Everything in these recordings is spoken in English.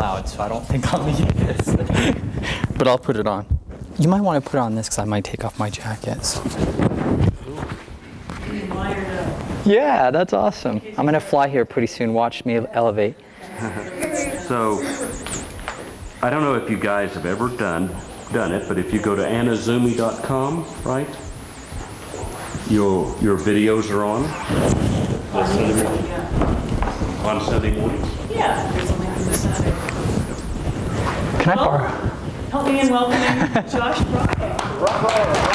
loud, so I don't think I'll need this. But I'll put it on. You might want to put on this because I might take off my jacket. So. Yeah, that's awesome. I'm going to fly here pretty soon. Watch me elevate. So, I don't know if you guys have ever done it, but if you go to annazumi.com, right? Your videos are on. On Sunday mornings? Yeah, there's a link in the center. Can I borrow? Help me in welcoming Josh Brock.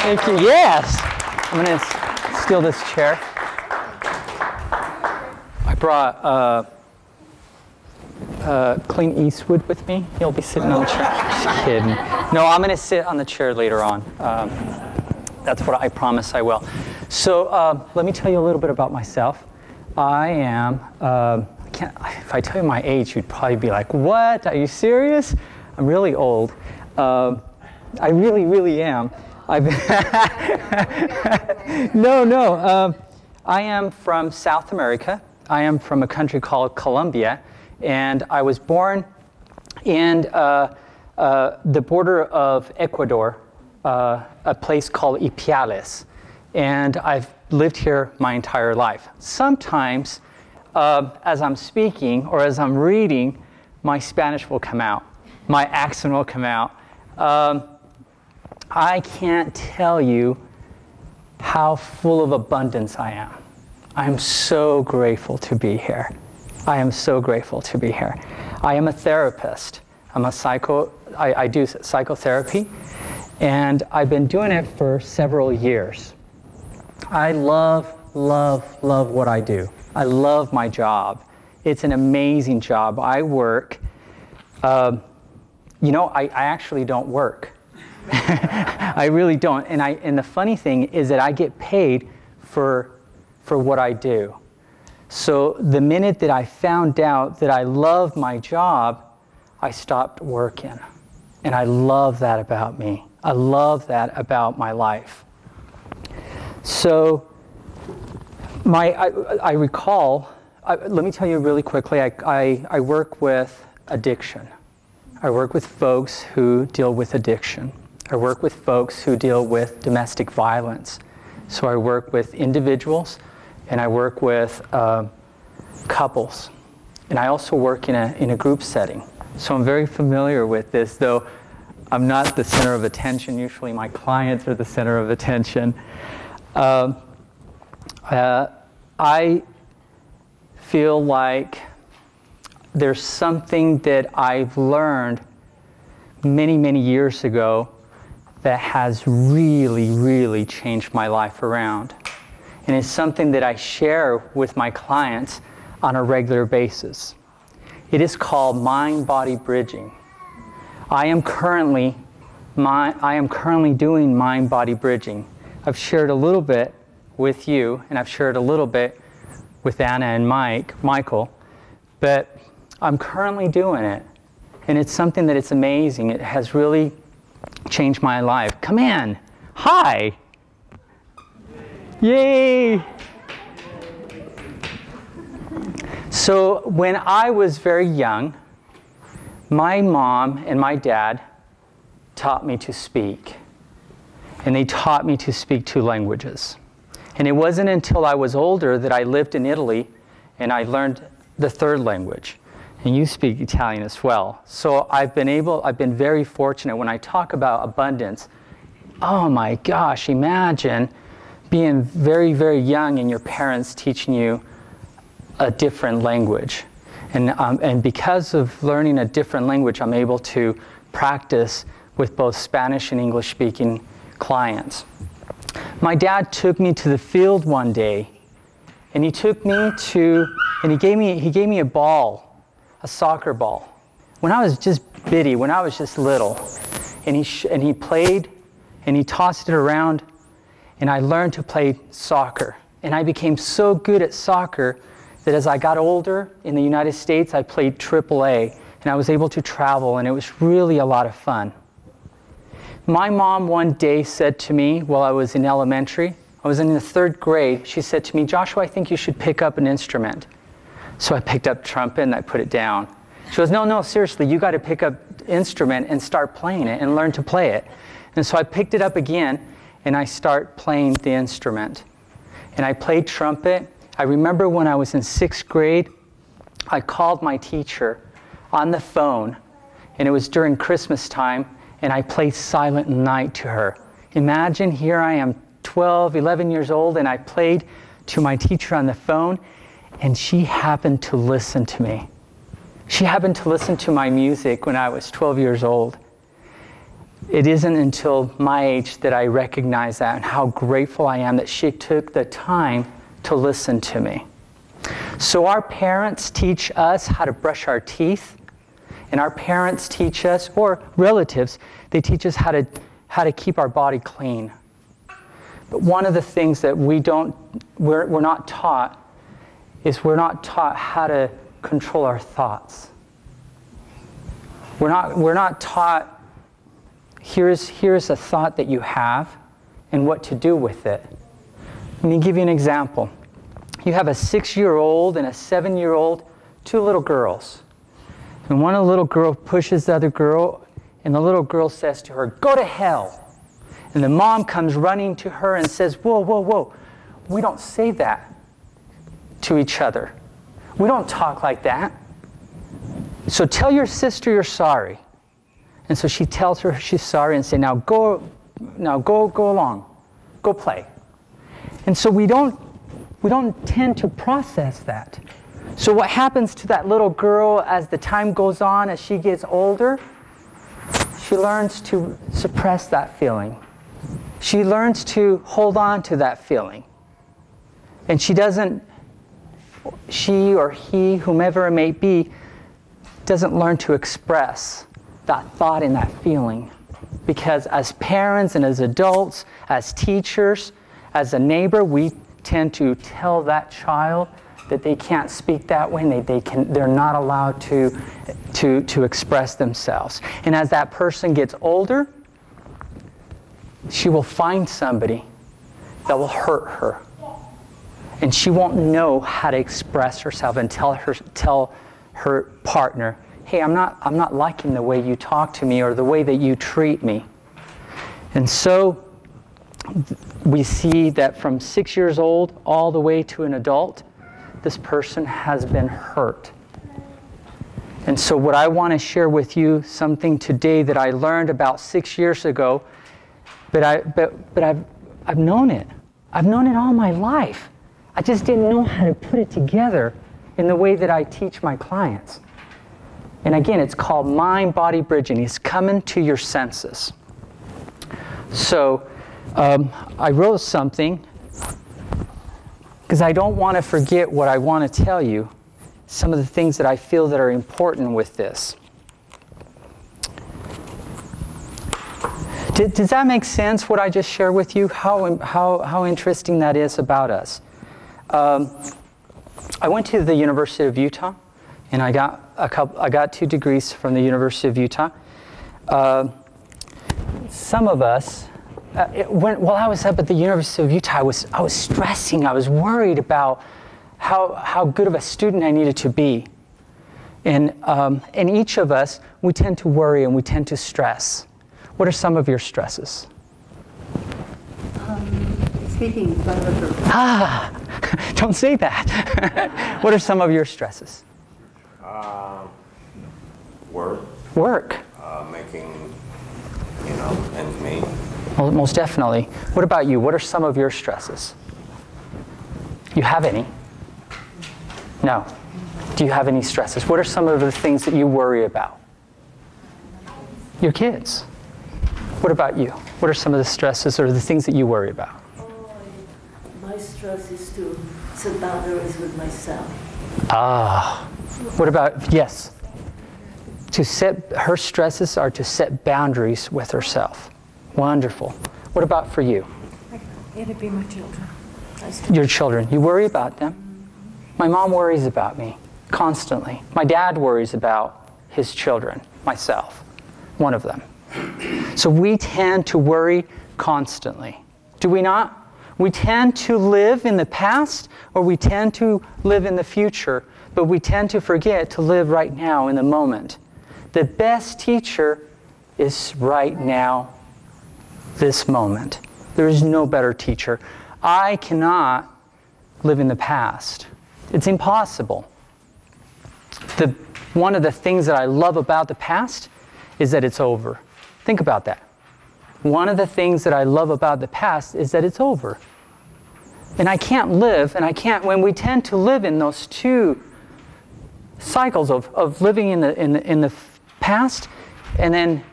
Thank you. Yes. I'm going to steal this chair. I brought Clint Eastwood with me. He'll be sitting on the chair. Just kidding. No, I'm going to sit on the chair later on. That's what I promise I will. So let me tell you a little bit about myself. I am, if I tell you my age, you'd probably be like, what? Are you serious? I'm really old. I really, really am. No. I am from South America. I am from a country called Colombia. And I was born in the border of Ecuador, a place called Ipiales. And I've lived here my entire life. Sometimes, as I'm speaking or as I'm reading, my Spanish will come out. My accent will come out. I can't tell you how full of abundance I am. I'm so grateful to be here. I am so grateful to be here. I am a therapist. I do psychotherapy, and I've been doing it for several years. I love what I do. I love my job. It's an amazing job. I work, I actually don't work. I really don't. And the funny thing is that I get paid for what I do. So the minute that I found out that I love my job, I stopped working. And I love that about me. I love that about my life. So I recall, let me tell you really quickly, I work with addiction. I work with folks who deal with addiction. I work with folks who deal with domestic violence. So I work with individuals, and I work with couples. And I also work in a group setting. So I'm very familiar with this, though I'm not the center of attention. Usually my clients are the center of attention. I feel like there's something that I've learned many, many years ago that has really, really changed my life around. And it's something that I share with my clients on a regular basis. It is called mind-body bridging. I am currently doing mind-body bridging. I've shared a little bit with you, and I've shared a little bit with Anna and Michael, but I'm currently doing it. And it's something that it's amazing. It has really changed my life. Come in. Hi. Yay. So when I was very young, my mom and my dad taught me to speak. And they taught me to speak 2 languages. And it wasn't until I was older that I lived in Italy and I learned the 3rd language. And you speak Italian as well. So I've been very fortunate. When I talk about abundance, oh my gosh, imagine being very, very young and your parents teaching you a different language. And because of learning a different language, I'm able to practice with both Spanish and English-speaking clients. My dad took me to the field one day, and he gave me a ball, a soccer ball. When I was just bitty, when I was just little, and he played, and he tossed it around, and I learned to play soccer. And I became so good at soccer that as I got older in the United States, I played AAA, and I was able to travel, and it was really a lot of fun. My mom one day said to me while I was in elementary, I was in the 3rd grade, she said to me, Joshua, I think you should pick up an instrument. So I picked up trumpet and I put it down. She goes, no, seriously, you got to pick up the instrument and start playing it and learn to play it. And so I picked it up again, and I start playing the instrument. And I played trumpet. I remember when I was in 6th grade, I called my teacher on the phone, and it was during Christmas time, and I played Silent Night to her. Imagine, here I am, 12, 11 years old, and I played to my teacher on the phone, and she happened to listen to me. She happened to listen to my music when I was 12 years old. It isn't until my age that I recognize that and how grateful I am that she took the time to listen to me. So our parents teach us how to brush our teeth, and our parents teach us, or relatives, they teach us how to keep our body clean. But one of the things that we're not taught is we're not taught how to control our thoughts. We're not taught, here's a thought that you have and what to do with it. Let me give you an example. You have a 6-year-old and a 7-year-old, 2 little girls. And one little girl pushes the other girl, and the little girl says to her, "Go to hell." And the mom comes running to her and says, "Whoa, whoa, whoa. We don't say that to each other. We don't talk like that. So tell your sister you're sorry." And so she tells her she's sorry and say, now go along, go play. And so we don't tend to process that. So what happens to that little girl as the time goes on, as she gets older? She learns to suppress that feeling. She learns to hold on to that feeling. And she or he, whomever it may be, doesn't learn to express that thought and that feeling. Because as parents and as adults, as teachers, as a neighbor, we tend to tell that child that they can't speak that way, and they're not allowed to express themselves. And as that person gets older, she will find somebody that will hurt her. And she won't know how to express herself and tell her partner, "Hey, I'm not liking the way you talk to me or the way that you treat me." And so we see that from 6 years old all the way to an adult, this person has been hurt. And so what I want to share with you, something today that I learned about 6 years ago, but I've known it. I've known it all my life. I just didn't know how to put it together in the way that I teach my clients. And again, it's called mind-body bridging. It's coming to your senses. So I wrote something because I don't want to forget what I want to tell you, some of the things that I feel that are important with this. Does that make sense, what I just shared with you? How interesting that is about us. I went to the University of Utah, and I got 2 degrees from the University of Utah. Some of us, while I was up at the University of Utah, I was stressing. I was worried about how good of a student I needed to be. And each of us, we tend to worry and we tend to stress. What are some of your stresses? Speaking in front of a group. Don't say that. What are some of your stresses? Work. Work. Making, ends meet. Well, most definitely. What about you? What are some of your stresses? You have any? No. Do you have any stresses? What are some of the things that you worry about? Your kids. What about you? What are some of the stresses or the things that you worry about? My stress is to set boundaries with myself. What about, yes? Her stresses are to set boundaries with herself. Wonderful. What about for you? It'd be my children. Your children. You worry about them? My mom worries about me constantly. My dad worries about his children, myself, one of them. So we tend to worry constantly. Do we not? We tend to live in the past or we tend to live in the future, but we tend to forget to live right now in the moment. The best teacher is right now, this moment. There is no better teacher. I cannot live in the past. It's impossible. One of the things that I love about the past is that it's over. Think about that. One of the things that I love about the past is that it's over. And I can't live, when we tend to live in those two cycles of living in the past and then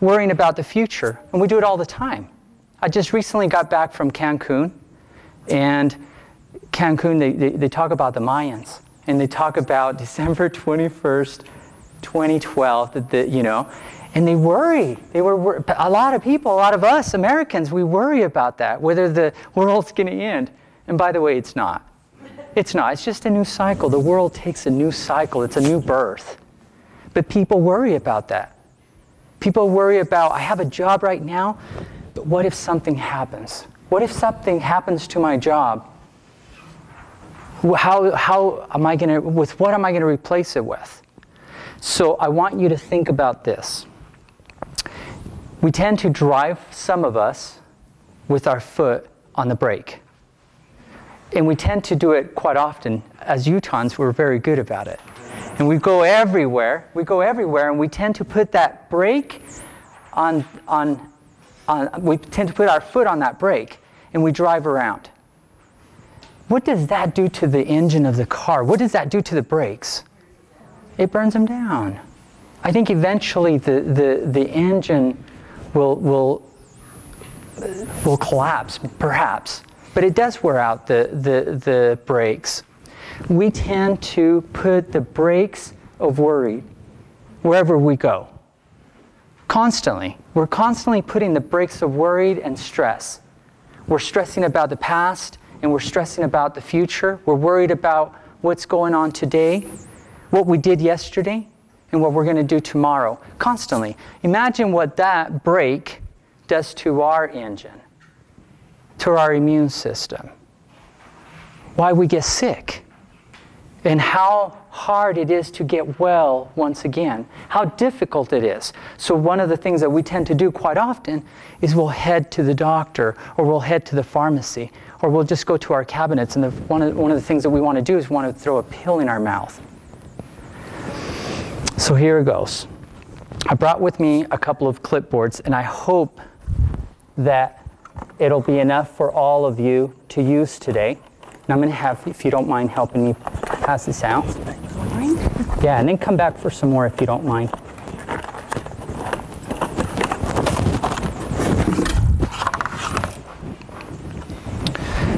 worrying about the future. And we do it all the time. I just recently got back from Cancun, and Cancun, they talk about the Mayans, and they talk about December 21st, 2012, and they worry. A lot of people, a lot of us Americans, we worry about that, whether the world's going to end. And by the way, it's not. It's not. It's just a new cycle. The world takes a new cycle. It's a new birth. But people worry about that. People worry about, I have a job right now, but what if something happens? What if something happens to my job? How am I going to, with what am I going to replace it with? So I want you to think about this. We tend to drive, some of us, with our foot on the brake. And we tend to do it quite often. As Utahns, we're very good about it. And we go everywhere, and we tend to put that brake we tend to put our foot on that brake, and we drive around. What does that do to the engine of the car? What does that do to the brakes? It burns them down. I think eventually the engine will collapse, perhaps. But it does wear out the brakes. We tend to put the brakes of worry wherever we go. Constantly. We're constantly putting the brakes of worried and stress. We're stressing about the past, and we're stressing about the future. We're worried about what's going on today, what we did yesterday, and what we're going to do tomorrow. Constantly. Imagine what that brake does to our engine, to our immune system. Why we get sick. And how hard it is to get well once again. How difficult it is. So one of the things that we tend to do quite often is we'll head to the doctor, or we'll head to the pharmacy, or we'll just go to our cabinets, and one of the things that we want to do is want to throw a pill in our mouth. So here it goes. I brought with me a couple of clipboards, and I hope that it'll be enough for all of you to use today. And I'm going to have, if you don't mind helping me pass this out. Yeah, and then come back for some more if you don't mind.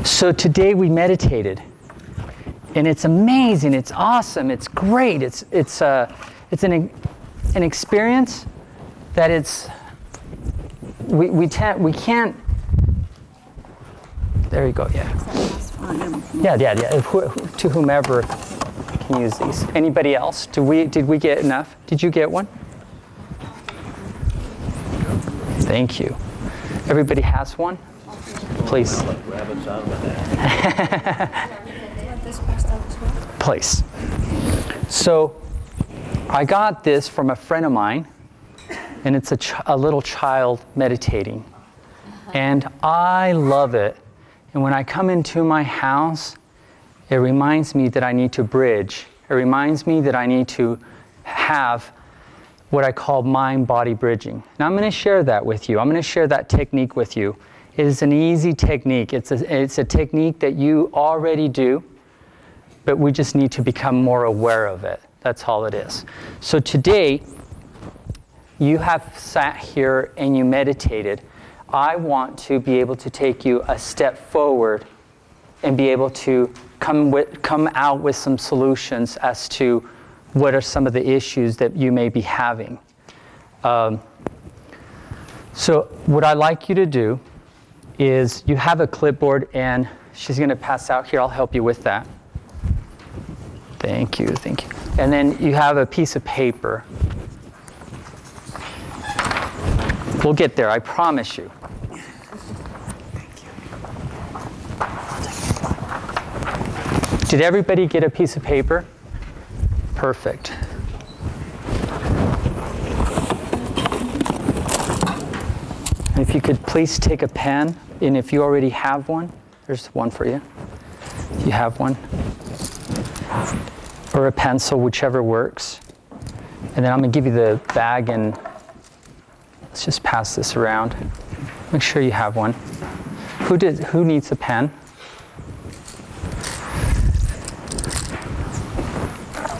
So today we meditated, and it's amazing, it's awesome, it's great, it's an experience that we can't. There you go. Yeah. Yeah. To whomever can use these. Anybody else? Did we get enough? Did you get one? Thank you. Everybody has one? Please. Please. So I got this from a friend of mine, and it's a little child meditating. And I love it. And when I come into my house, it reminds me that I need to bridge. It reminds me that I need to have what I call mind-body bridging. And I'm going to share that with you. I'm going to share that technique with you. It is an easy technique. It's a technique that you already do, but we just need to become more aware of it. That's all it is. So today, you have sat here and you meditated. I want to be able to take you a step forward and be able to come out with some solutions as to what are some of the issues that you may be having. So what I'd like you to do is you have a clipboard, and she's going to pass out here. I'll help you with that. Thank you. And then you have a piece of paper. We'll get there, I promise you. Did everybody get a piece of paper? Perfect. And if you could please take a pen, and if you already have one, there's one for you. If you have one. Or a pencil, whichever works. And then I'm going to give you the bag, and let's just pass this around. Make sure you have one. Who needs a pen?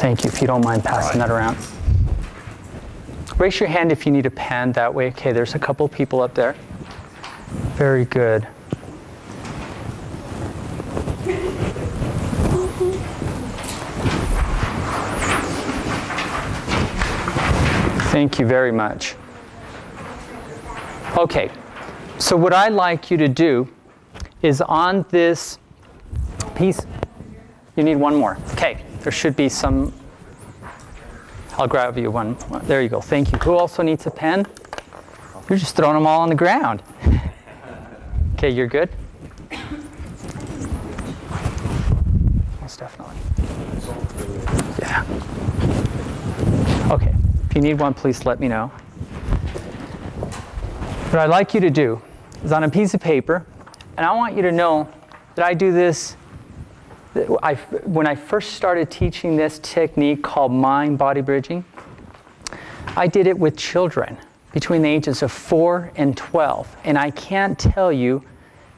Thank you, if you don't mind passing that around. Raise your hand if you need a pen that way. Okay, there's a couple people up there. Very good. Thank you very much. Okay, so what I'd like you to do is on this piece, you need one more. Okay, there should be some, I'll grab you one. There you go, thank you. Who also needs a pen? You're just throwing them all on the ground. Okay, you're good? Most definitely. Yeah. Okay. If you need one, please let me know. What I'd like you to do is on a piece of paper, and I want you to know that I do this, when I first started teaching this technique called mind-body bridging, I did it with children between the ages of 4 and 12, and I can't tell you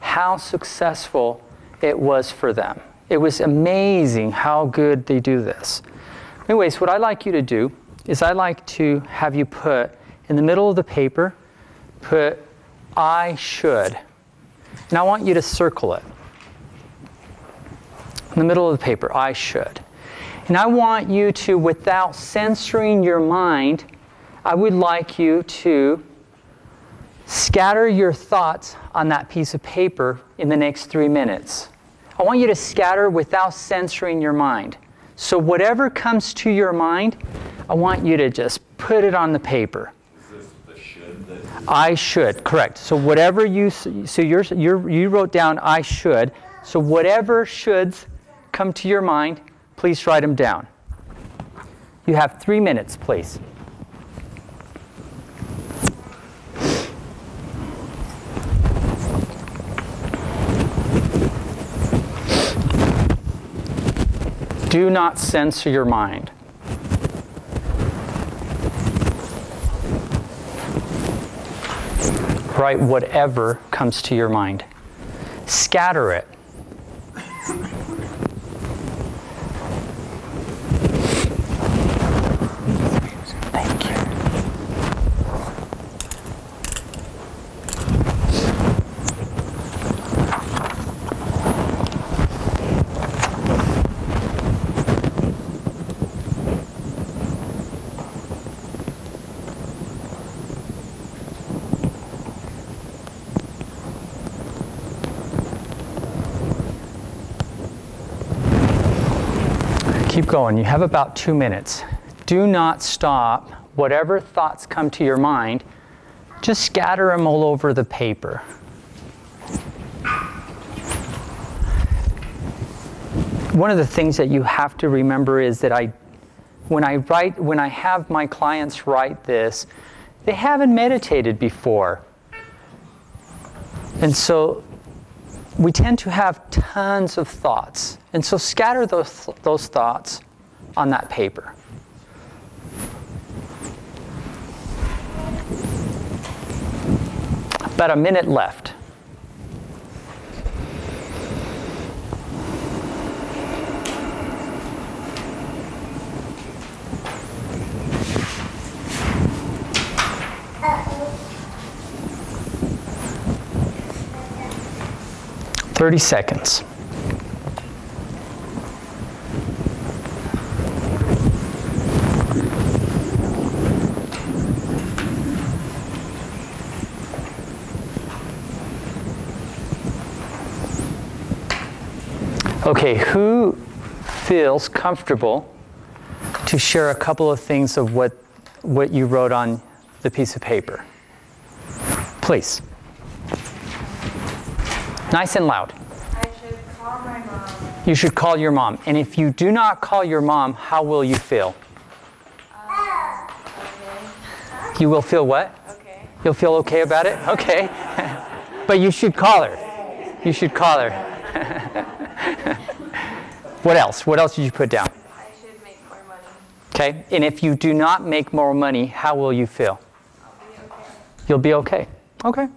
how successful it was for them. It was amazing how good they do this. Anyways, what I'd like you to do is I'd like to have you put in the middle of the paper, put I should. And I want you to circle it. In the middle of the paper, I should. And I want you to, without censoring your mind, I would like you to scatter your thoughts on that piece of paper in the next 3 minutes. I want you to scatter without censoring your mind. So whatever comes to your mind, I want you to just put it on the paper. Is this the should that I should, correct. So whatever you wrote down I should. So whatever shoulds come to your mind, please write them down. You have 3 minutes, please. Do not censor your mind. Write whatever comes to your mind. Scatter it. Thank you. Keep going. You have about 2 minutes. Do not stop. Whatever thoughts come to your mind, just scatter them all over the paper. One of the things that you have to remember is that when I have my clients write this, they haven't meditated before. And so we tend to have tons of thoughts. And so scatter those thoughts on that paper. About a minute left. "30 seconds. Okay, who feels comfortable to share a couple of things of what you wrote on the piece of paper? Please. Nice and loud. I should call my mom. You should call your mom. And if you do not call your mom, how will you feel? Okay. You will feel what? Okay. You'll feel okay about it? Okay. But you should call her. You should call her. What else? What else did you put down? I should make more money. Okay. And if you do not make more money, how will you feel? I'll be okay. You'll be okay. Okay.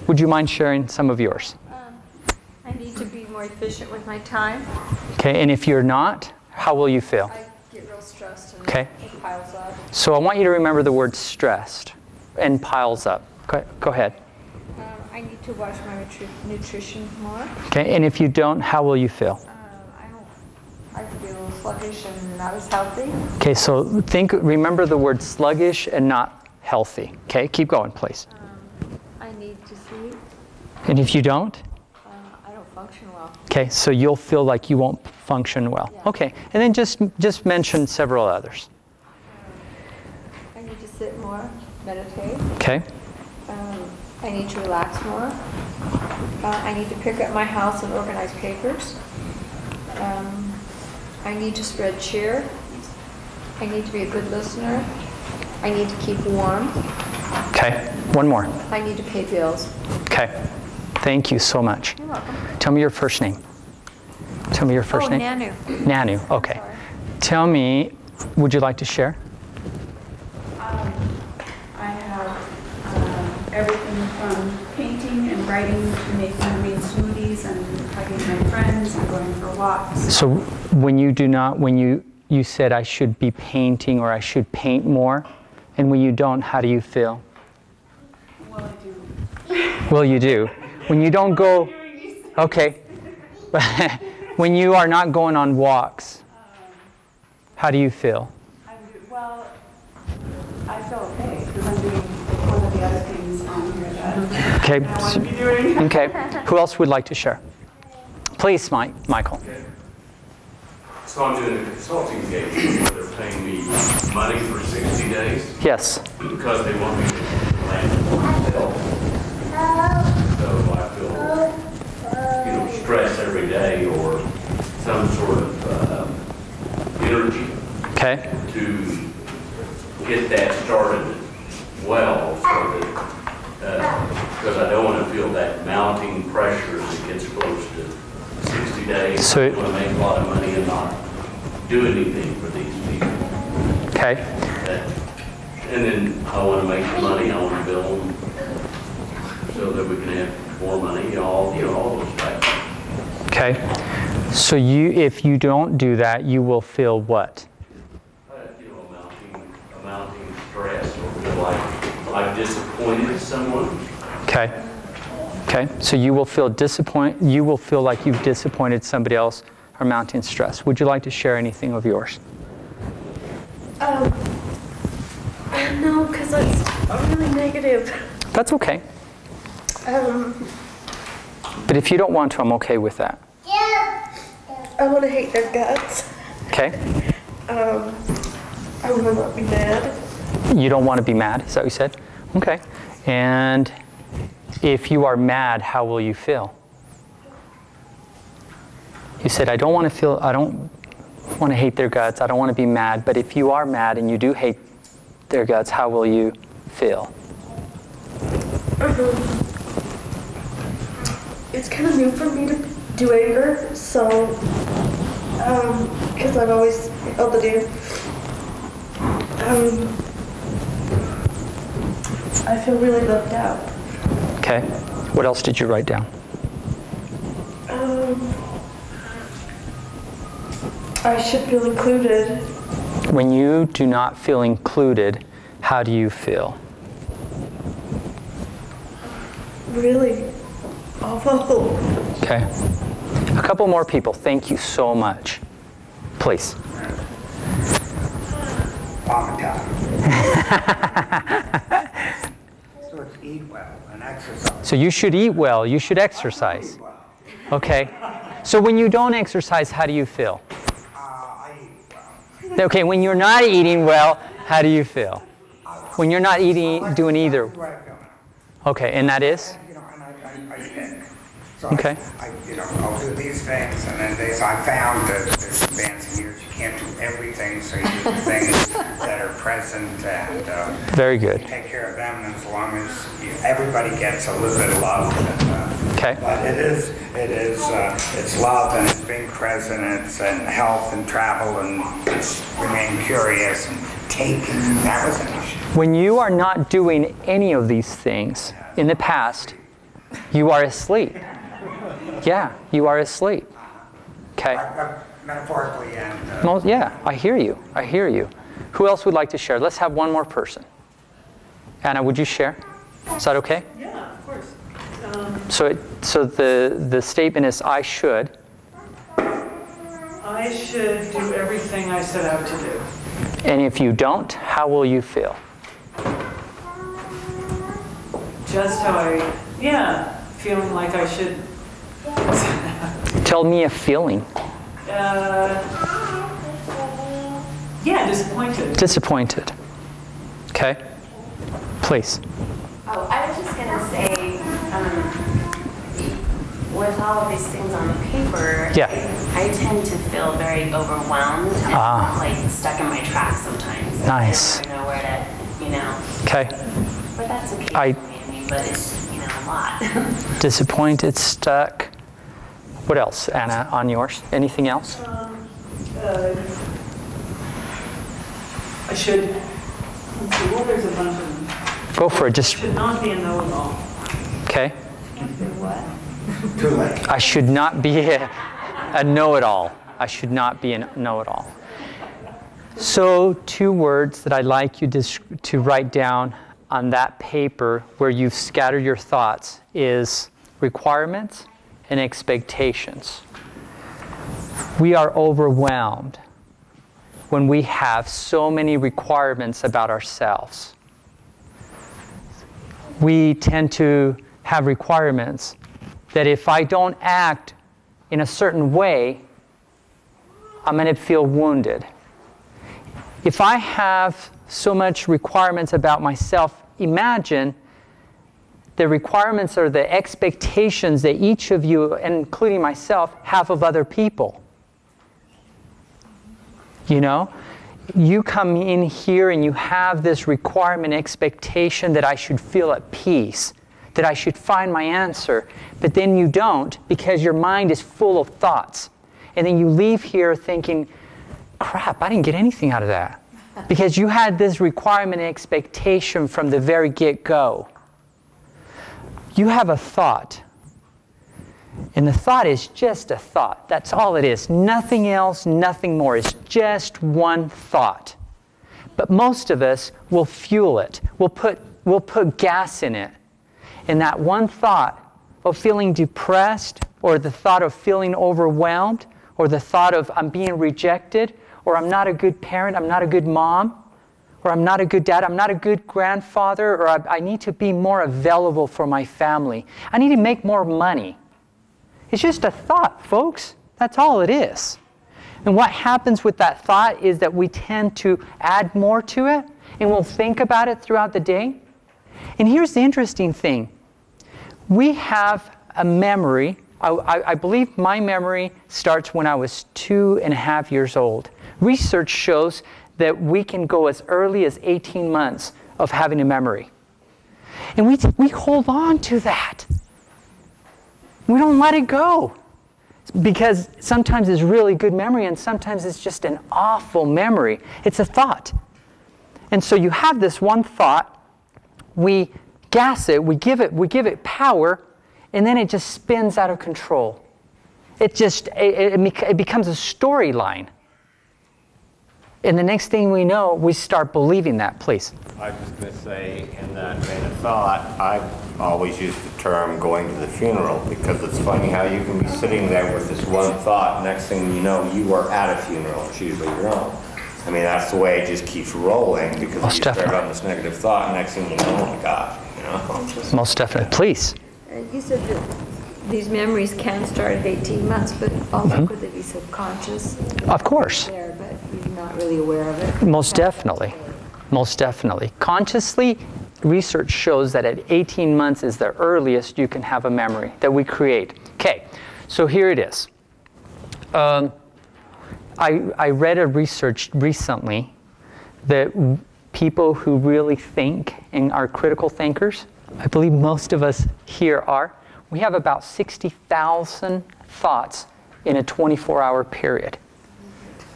Would you mind sharing some of yours? I need to be more efficient with my time. Okay. And if you're not, how will you feel? I get real stressed and Okay. it piles up. So I want you to remember the word stressed and piles up. Go ahead. I need to watch my nutrition more. Okay. And if you don't, how will you feel? I feel sluggish and not as healthy. Okay. So remember the word sluggish and not healthy. Okay. Keep going, please. I need to sleep. And if you don't? I don't function well. Okay, so you'll feel like you won't function well. Yeah. Okay, and then just mention several others. I need to sit more, meditate. Okay, I need to relax more. I need to pick up my house and organize papers. I need to spread cheer. I need to be a good listener. I need to keep warm. okay, one more. I need to pay bills. Okay, thank you so much. You're welcome. Tell me your first name. Tell me your first name. Nanu. Nanu, okay. Sorry. Tell me, would you like to share? I have everything from painting and writing to making green smoothies and hugging my friends and going for walks. So when you said I should be painting or I should paint more, and when you don't, how do you feel? Well, I do. Well, you do. When you don't go, okay. When you are not going on walks, how do you feel? Well, I feel okay because I'm doing one of the other things on here that Okay. I want to be doing. Okay. Who else would like to share? Please, Michael. Okay. So I'm doing a consulting engagement where they're paying me money for 60 days Yes. because they want me to land in hotel. So I feel, stress every day or some sort of energy Okay. to get that started well so that, because I don't want to feel that mounting pressure as it gets close to 60 days. So- I want to make a lot of money and not do anything for these people. Okay. And then I want to make the money, I want to bill them so that we can have more money, all those factors. Okay. So if you don't do that, you will feel what? A mounting stress or feel like I've disappointed someone. Okay. Okay. So you will feel disappointed. You will feel like you've disappointed somebody else or mounting stress. Would you like to share anything of yours? No, because it's really negative. That's okay. But if you don't want to, I'm okay with that. I want to hate their guts. Okay. I want to not be mad. You don't want to be mad, is that what you said? Okay. And if you are mad, how will you feel? You said, I don't want to hate their guts, I don't want to be mad, but if you are mad and you do hate their guts, how will you feel? It's kind of new for me to do anger, so, because I've always been able to do. I feel really left out. Okay. What else did you write down? I should feel included. When you do not feel included, how do you feel? Really awful. Okay. A couple more people. Thank you so much. Please. So it's eat well and exercise. So you should eat well. You should exercise. Okay. So when you don't exercise, how do you feel? I eat well. Okay, when you're not eating well, how do you feel? When you're not doing either. That's where I feel now. Okay, and that is? And I pick. So Okay. I'll do these things, and then I found that this advancing years, you can't do everything, so you do the things that are present and Very good. take care of them as long as everybody gets a little bit of love. Okay. But it's love and it's being present, and health and travel and just remain curious and taking. That was an issue. When you are not doing any of these things in the past, you are asleep. Yeah, you are asleep. Okay. Metaphorically and... Yeah, I hear you. I hear you. Who else would like to share? Let's have one more person. Anna, would you share? Is that okay? Yeah, of course. So the statement is, I should do everything I set out to do. And if you don't, how will you feel? Just how feeling like I should. Tell me a feeling. Disappointed. Disappointed. Okay. Please. Oh, I was just gonna say, with all of these things on the paper, Yeah. I tend to feel very overwhelmed and like stuck in my tracks sometimes. Nice. I don't know where to, Okay. But that's okay for me. I mean, but it's, a lot. Disappointed, stuck. What else, Anna, on yours? Anything else? I should. Let's see. Well, there's a bunch of them. Go for it. Just Should not be a know-it-all. okay. Too late. I should not be a know-it-all. I should not be a know-it-all. So 2 words that I'd like you to write down on that paper where you've scattered your thoughts is requirements and expectations. We are overwhelmed when we have so many requirements about ourselves. We tend to have requirements that if I don't act in a certain way, I'm going to feel wounded. If I have so much requirements about myself, imagine the requirements or the expectations that each of you, including myself, have of other people. You come in here and you have this requirement, expectation that I should feel at peace, that I should find my answer, but then you don't because your mind is full of thoughts. And then you leave here thinking, crap, I didn't get anything out of that. Because you had this requirement and expectation from the very get-go. You have a thought. And the thought is just a thought. That's all it is. Nothing else, nothing more. It's just one thought. But most of us will fuel it. We'll put gas in it. And that one thought of feeling depressed, or the thought of feeling overwhelmed, or the thought of I'm being rejected, or I'm not a good parent, I'm not a good mom, or I'm not a good dad, I'm not a good grandfather, or I need to be more available for my family. I need to make more money. It's just a thought, folks. That's all it is. And what happens with that thought is that we tend to add more to it, and we'll think about it throughout the day. And here's the interesting thing. We have a memory. I believe my memory starts when I was 2.5 years old. Research shows that we can go as early as 18 months of having a memory. And we hold on to that. We don't let it go. Because sometimes it's really good memory and sometimes it's just an awful memory. It's a thought. And so you have this one thought, we gas it, we give it power, and then it just spins out of control. It becomes a storyline. And the next thing we know, we start believing that. Please. I was just going to say, in that vein of thought, I've always used the term going to the funeral, because it's funny how you can be sitting there with this one thought, next thing you know, you are at a funeral. It's usually your own. I mean, that's the way it just keeps rolling, because Most you start definitely. on this negative thought, and next thing you know, oh my God, Most definitely. Please. You said that these memories can start at 18 months, but also could they be subconscious? Of course. There, but you're not really aware of it. Most definitely. Most definitely. Consciously, research shows that at 18 months is the earliest you can have a memory that we create. Okay, so here it is. I read a research recently that people who really think and are critical thinkers, I believe most of us here are, we have about 60,000 thoughts in a 24-hour period.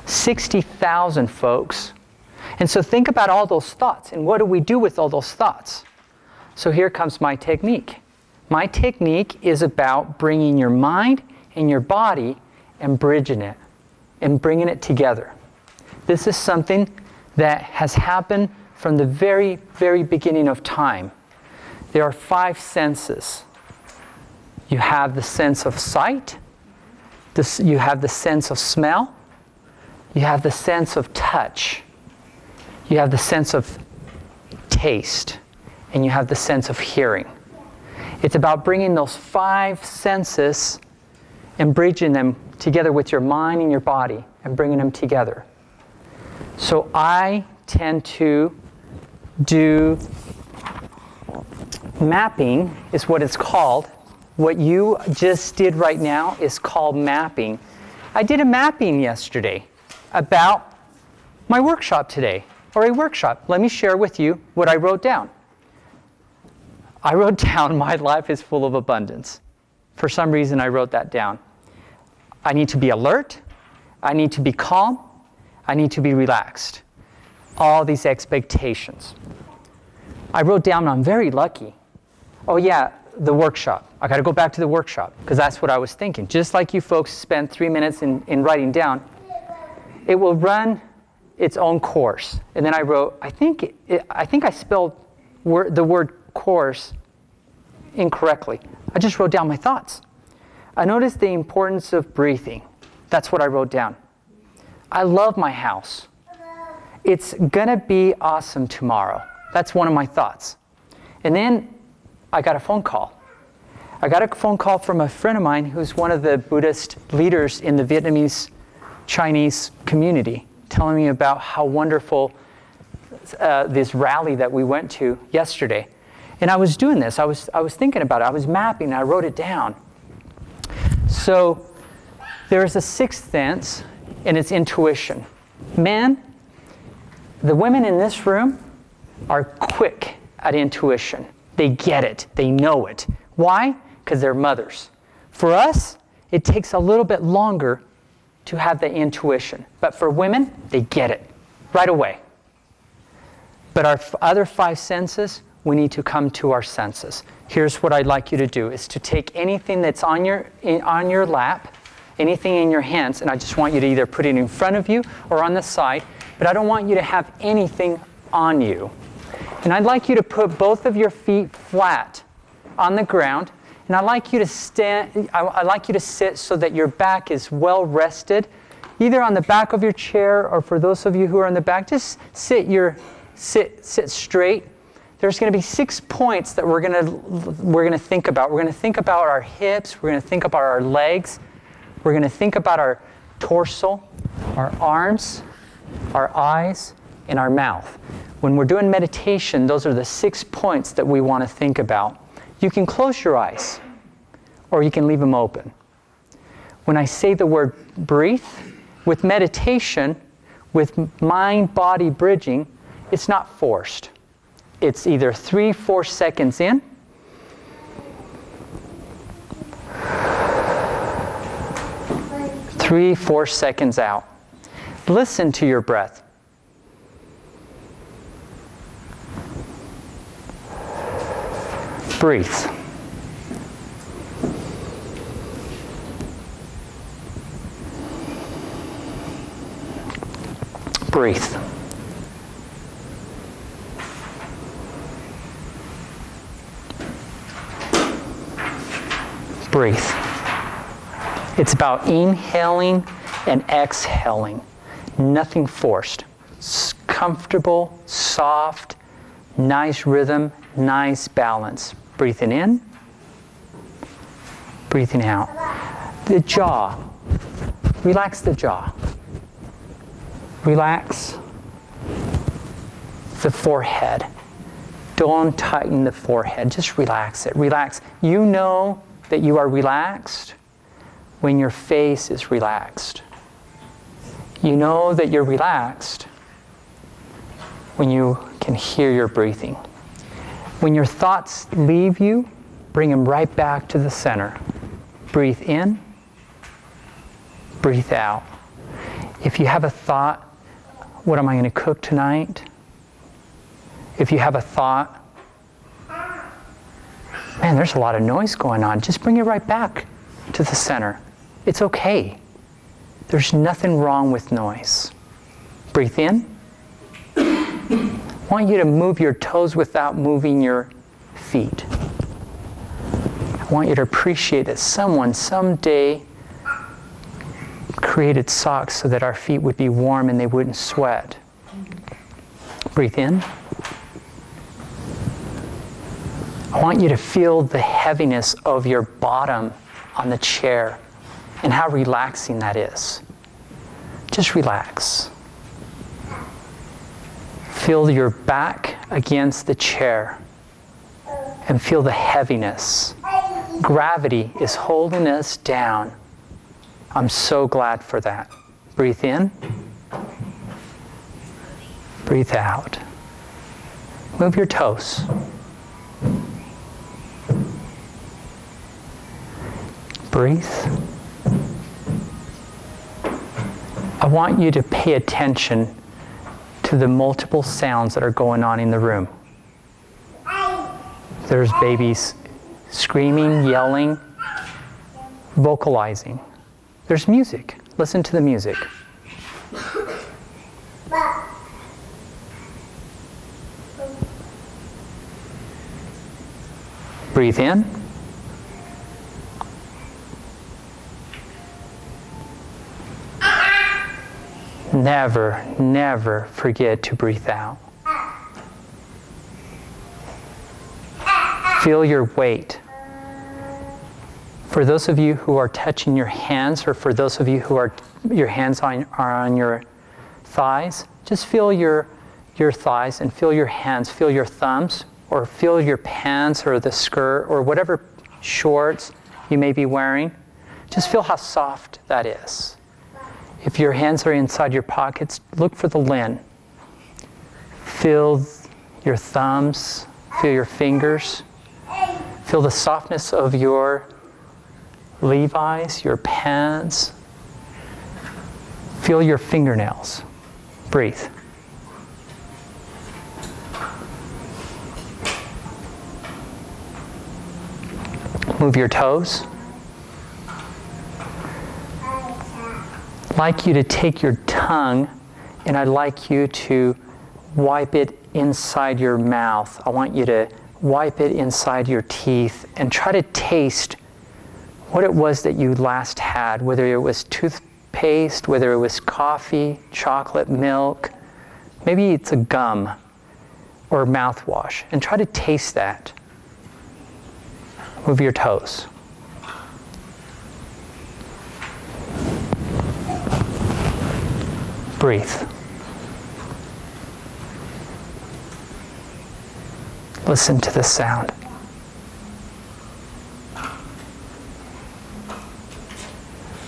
60,000, folks. And so think about all those thoughts, and what do we do with all those thoughts? So here comes my technique. My technique is about bringing your mind and your body and bridging it and bringing it together. This is something that has happened from the very, very beginning of time. There are 5 senses. You have the sense of sight, you have the sense of smell, you have the sense of touch, you have the sense of taste, and you have the sense of hearing. It's about bringing those 5 senses and bridging them together with your mind and your body and bringing them together. So I tend to do mapping, is what it's called. What you just did right now is called mapping. I did a mapping yesterday about my workshop today, or a workshop. Let me share with you what I wrote down. I wrote down, my life is full of abundance. For some reason, I wrote that down. I need to be alert. I need to be calm. I need to be relaxed. All these expectations. I wrote down I'm very lucky. Oh yeah, the workshop. I got to go back to the workshop because that's what I was thinking. Just like you folks spent 3 minutes in writing down, it will run its own course. And then I wrote, I think I spelled the word course incorrectly. I just wrote down my thoughts. I noticed the importance of breathing. That's what I wrote down. I love my house. It's gonna be awesome tomorrow. That's one of my thoughts. And then I got a phone call. I got a phone call from a friend of mine who's one of the Buddhist leaders in the Vietnamese Chinese community, telling me about how wonderful this rally that we went to yesterday. And I was doing this. I was thinking about it. I was mapping. I wrote it down. So there's a 6th sense, and it's intuition. Men, the women in this room are quick at intuition. They get it. They know it. Why? Because they're mothers. For us, it takes a little bit longer to have the intuition. But for women, they get it right away. But our other 5 senses, we need to come to our senses. Here's what I'd like you to do, is to take anything that's on your lap, anything in your hands, and I just want you to either put it in front of you or on the side, but I don't want you to have anything on you. And I'd like you to put both of your feet flat on the ground, and I'd like you to stand. I'd like you to sit so that your back is well rested, either on the back of your chair, or for those of you who are in the back, just sit straight. There's going to be 6 points that we're going to think about. We're going to think about our hips. We're going to think about our legs. We're going to think about our torso, our arms, our eyes, and our mouth. When we're doing meditation, those are the 6 points that we want to think about. You can close your eyes, or you can leave them open. When I say the word breathe, with meditation, with mind-body bridging, it's not forced. It's either 3-4 seconds in, 3-4 seconds out. Listen to your breath. Breathe. Breathe. Breathe. It's about inhaling and exhaling. Nothing forced. It's comfortable, soft, nice rhythm, nice balance. Breathing in, breathing out. The jaw. Relax the jaw. Relax the forehead. Don't tighten the forehead. Just relax it. Relax. You know that you are relaxed when your face is relaxed. You know that you're relaxed when you can hear your breathing. When your thoughts leave you, bring them right back to the center. Breathe in, breathe out. If you have a thought, what am I going to cook tonight? If you have a thought, man, there's a lot of noise going on, just bring it right back to the center. It's okay. There's nothing wrong with noise. Breathe in. I want you to move your toes without moving your feet. I want you to appreciate that someone someday created socks so that our feet would be warm and they wouldn't sweat. Breathe in. I want you to feel the heaviness of your bottom on the chair and how relaxing that is. Just relax. Feel your back against the chair and feel the heaviness. Gravity is holding us down. I'm so glad for that. Breathe in. Breathe out. Move your toes. Breathe. I want you to pay attention to the multiple sounds that are going on in the room. There's babies screaming, yelling, vocalizing. There's music. Listen to the music. Breathe in. Never, never forget to breathe out. Feel your weight. For those of you who are touching your hands, or for those of you who are your hands are on your thighs, just feel your thighs and feel your hands, feel your thumbs, or feel your pants or the skirt or whatever shorts you may be wearing. Just feel how soft that is. If your hands are inside your pockets, look for the linen. Feel your thumbs, feel your fingers, feel the softness of your Levi's, your pants. Feel your fingernails. Breathe. Move your toes. I'd like you to take your tongue and I'd like you to wipe it inside your mouth. I want you to wipe it inside your teeth and try to taste what it was that you last had, whether it was toothpaste, whether it was coffee, chocolate, milk, maybe it's a gum or mouthwash, and try to taste that. Move your toes. Breathe. Listen to the sound.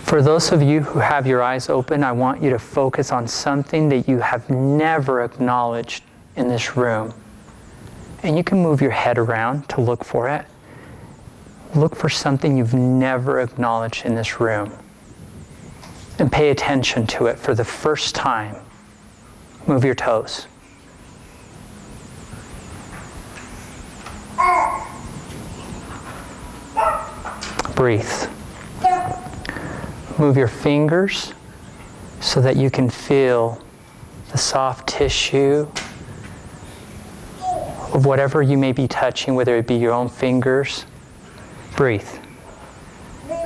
For those of you who have your eyes open, I want you to focus on something that you have never acknowledged in this room. And you can move your head around to look for it. Look for something you've never acknowledged in this room. And pay attention to it for the first time. Move your toes. Breathe. Move your fingers so that you can feel the soft tissue of whatever you may be touching, whether it be your own fingers. Breathe.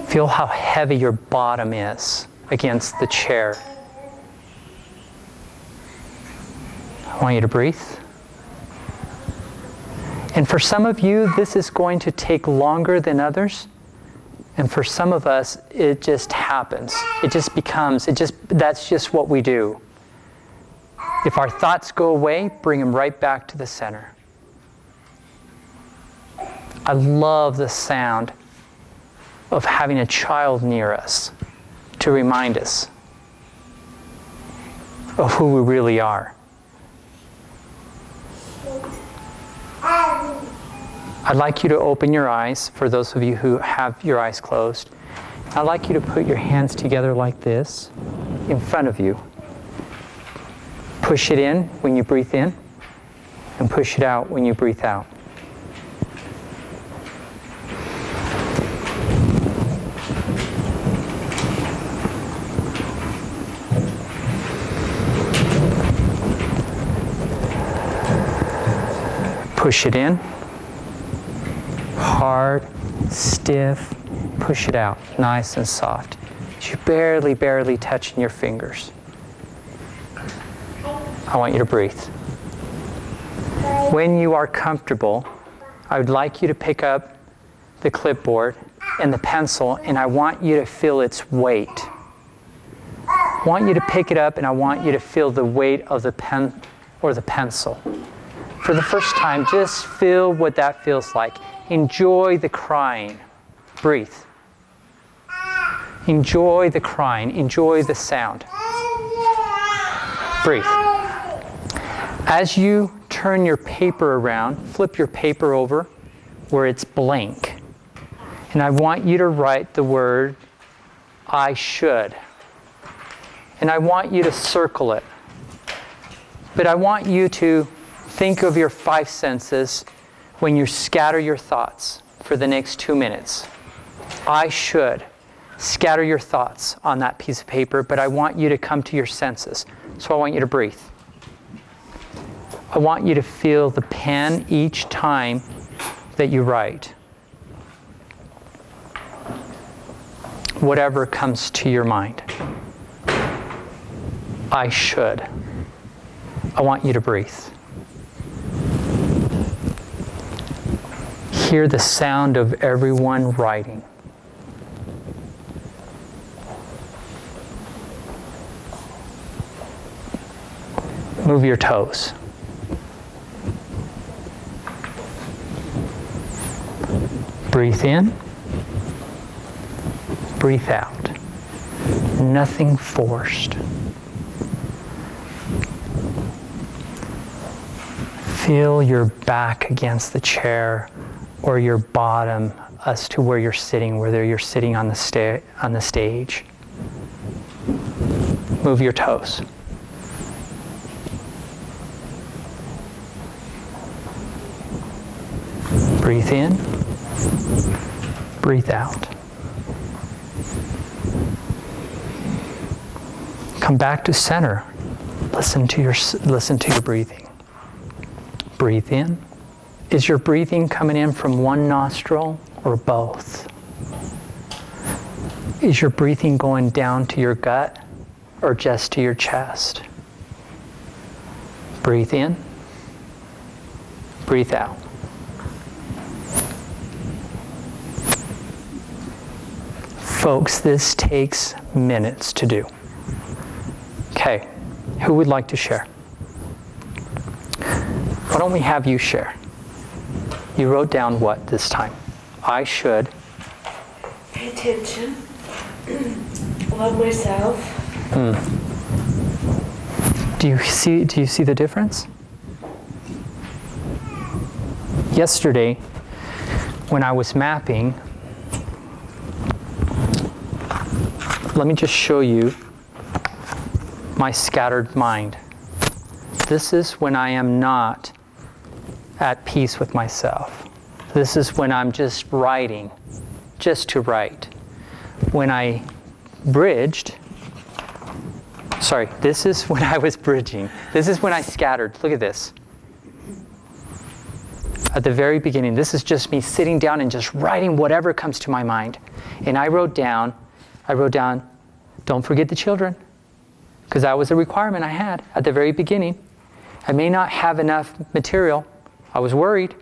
Feel how heavy your bottom is against the chair. I want you to breathe. And for some of you, this is going to take longer than others. And for some of us, it just happens. It just becomes, that's just what we do. If our thoughts go away, bring them right back to the center. I love the sound of having a child near us to remind us of who we really are. I'd like you to open your eyes, for those of you who have your eyes closed. I'd like you to put your hands together like this in front of you. Push it in when you breathe in, and push it out when you breathe out. Push it in, hard, stiff, push it out, nice and soft. You're barely touching your fingers. I want you to breathe. When you are comfortable, I would like you to pick up the clipboard and the pencil, and I want you to feel its weight. I want you to pick it up, and I want you to feel the weight of the pen or the pencil. For the first time, just feel what that feels like. Enjoy the crying. Breathe. Enjoy the crying. Enjoy the sound. Breathe. As you turn your paper around, flip your paper over where it's blank. And I want you to write the word, I should. And I want you to circle it. But I want you to think of your 5 senses when you scatter your thoughts for the next 2 minutes. I should. Scatter your thoughts on that piece of paper, but I want you to come to your senses. So I want you to breathe. I want you to feel the pen each time that you write. Whatever comes to your mind. I should. I want you to breathe. Hear the sound of everyone writing. Move your toes. Breathe in. Breathe out. Nothing forced. Feel your back against the chair or your bottom as to where you're sitting, whether you're sitting on the stage. Move your toes. Breathe in. Breathe out. Come back to center. Listen to your breathing. Breathe in. Is your breathing coming in from one nostril or both? Is your breathing going down to your gut or just to your chest? Breathe in. Breathe out. Folks, this takes minutes to do. Okay, who would like to share? Why don't we have you share? You wrote down what this time? I should. Pay attention. Love myself. Do you see the difference? Yesterday, when I was mapping, let me just show you my scattered mind. This is when I am not at peace with myself. This is when I'm just writing, just to write. When I bridged, sorry, this is when I was bridging. This is when I scattered. Look at this. At the very beginning, this is just me sitting down and just writing whatever comes to my mind. And I wrote down, don't forget the children, because that was a requirement I had at the very beginning. I may not have enough material. I was worried.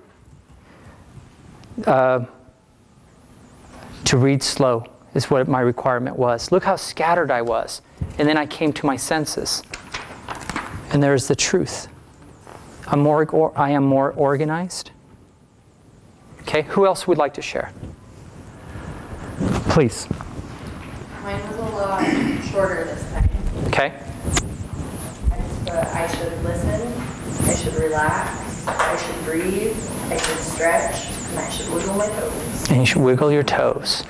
To read slow is what my requirement was. Look how scattered I was. And then I came to my senses. And there's the truth. I am more organized. Okay, who else would like to share? Please. Mine was a lot shorter this time. Okay. I should listen, I should relax, I should breathe, I should stretch, and I should wiggle my toes. And you should wiggle your toes.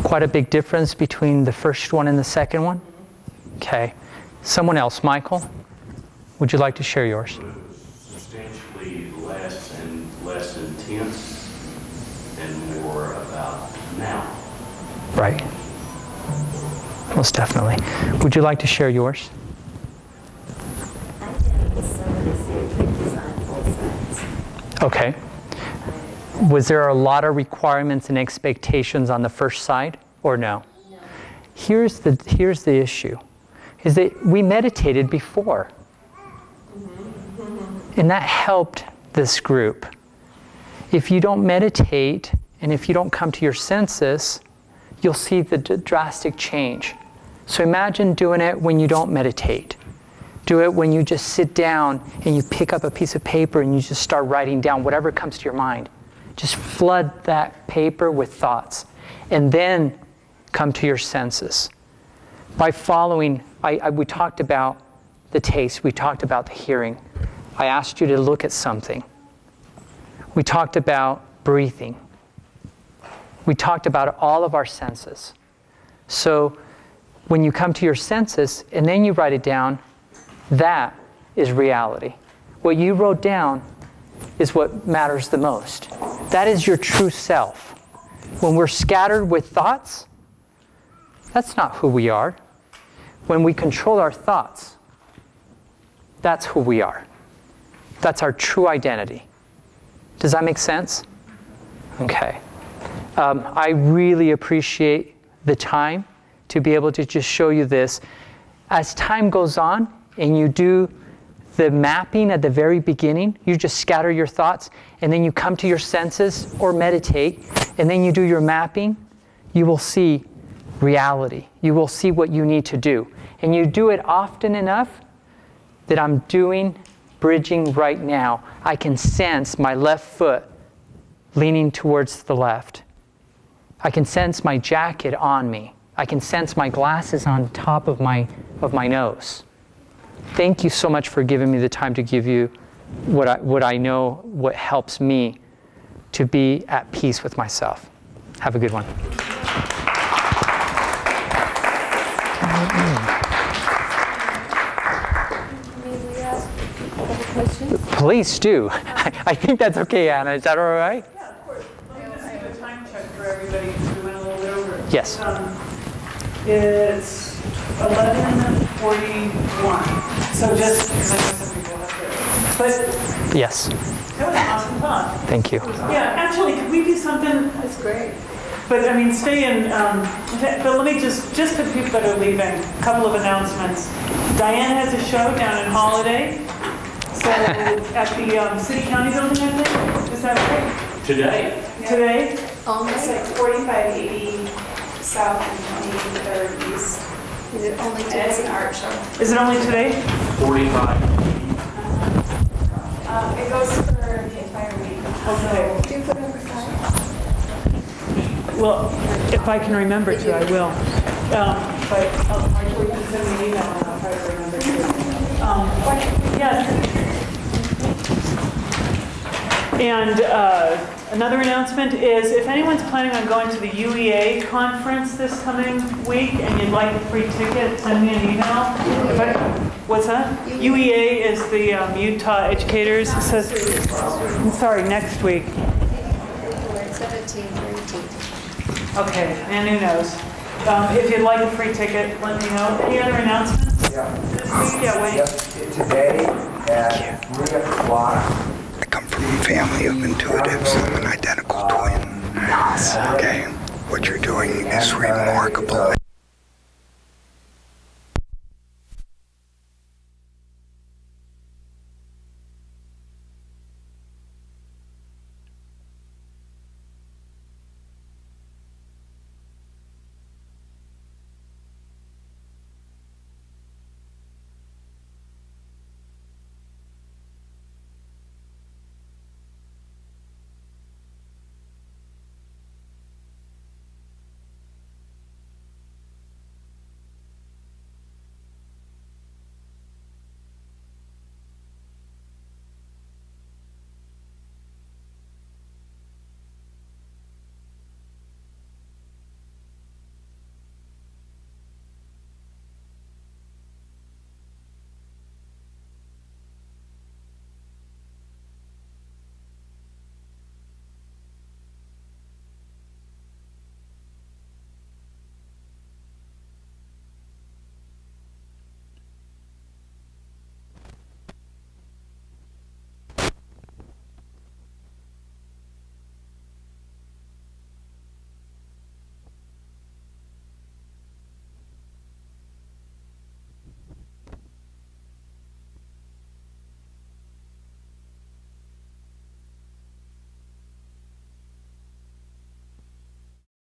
Quite a big difference between the first one and the second one? Okay. Someone else, Michael, would you like to share yours? Substantially less and less intense and more about now. Right. Most definitely. Would you like to share yours? I did some of the same things on both sides. Okay. Was there a lot of requirements and expectations on the first side, or no? No. Here's the issue, is that we meditated before. And that helped this group. If you don't meditate, and if you don't come to your senses, you'll see the drastic change. So imagine doing it when you don't meditate. Do it when you just sit down and you pick up a piece of paper and you just start writing down whatever comes to your mind. Just flood that paper with thoughts. And then come to your senses. By following, we talked about the taste, we talked about the hearing. I asked you to look at something. We talked about breathing. We talked about all of our senses. So when you come to your senses and then you write it down, that is reality. What you wrote down is what matters the most. That is your true self. When we're scattered with thoughts, that's not who we are. When we control our thoughts, that's who we are. That's our true identity. Does that make sense? Okay. I really appreciate the time to be able to just show you this. As time goes on and you do the mapping at the very beginning, you just scatter your thoughts and then you come to your senses or meditate and then you do your mapping, you will see reality. You will see what you need to do. And you do it often enough that I'm doing bridging right now. I can sense my left foot leaning towards the left. I can sense my jacket on me. I can sense my glasses on top of my nose. Thank you so much for giving me the time to give you what I know, what helps me to be at peace with myself. Have a good one. May we ask a couple questions? Please do. I think that's okay, Anna. Is that all right? Yeah, of course. Let me just do a time check for everybody because we went a little bit over. Yes. It's 11:41. So just, because I know some people have to, but Yes. that was an awesome talk. Thank you. Yeah, actually, could we do something? That's great. But I mean, stay in, but let me just for people that are leaving, a couple of announcements. Diane has a show down in Holiday. So at the City County Building, I think. Is that right? Today. Today? It's like 4580 South and 23rd East. Is it only And it's an today? art show. Is it only today? 45. It goes for Campfire Week. Okay. Do you put number 5? Well, if I can remember to, I will. But I'll try to send me an email and I'll try to remember to. Yes. And another announcement is if anyone's planning on going to the UEA conference this coming week and you'd like a free ticket, send me an email. What's that? UEA is the Utah Educators Association. I'm sorry, next week. 17 or 18. Okay, and who knows? If you'd like a free ticket, let me know. Any other announcements? Yeah, Wayne. Today at 3 o'clock. I come from a family of intuitives. I'm an identical twin. Okay. What you're doing is remarkable,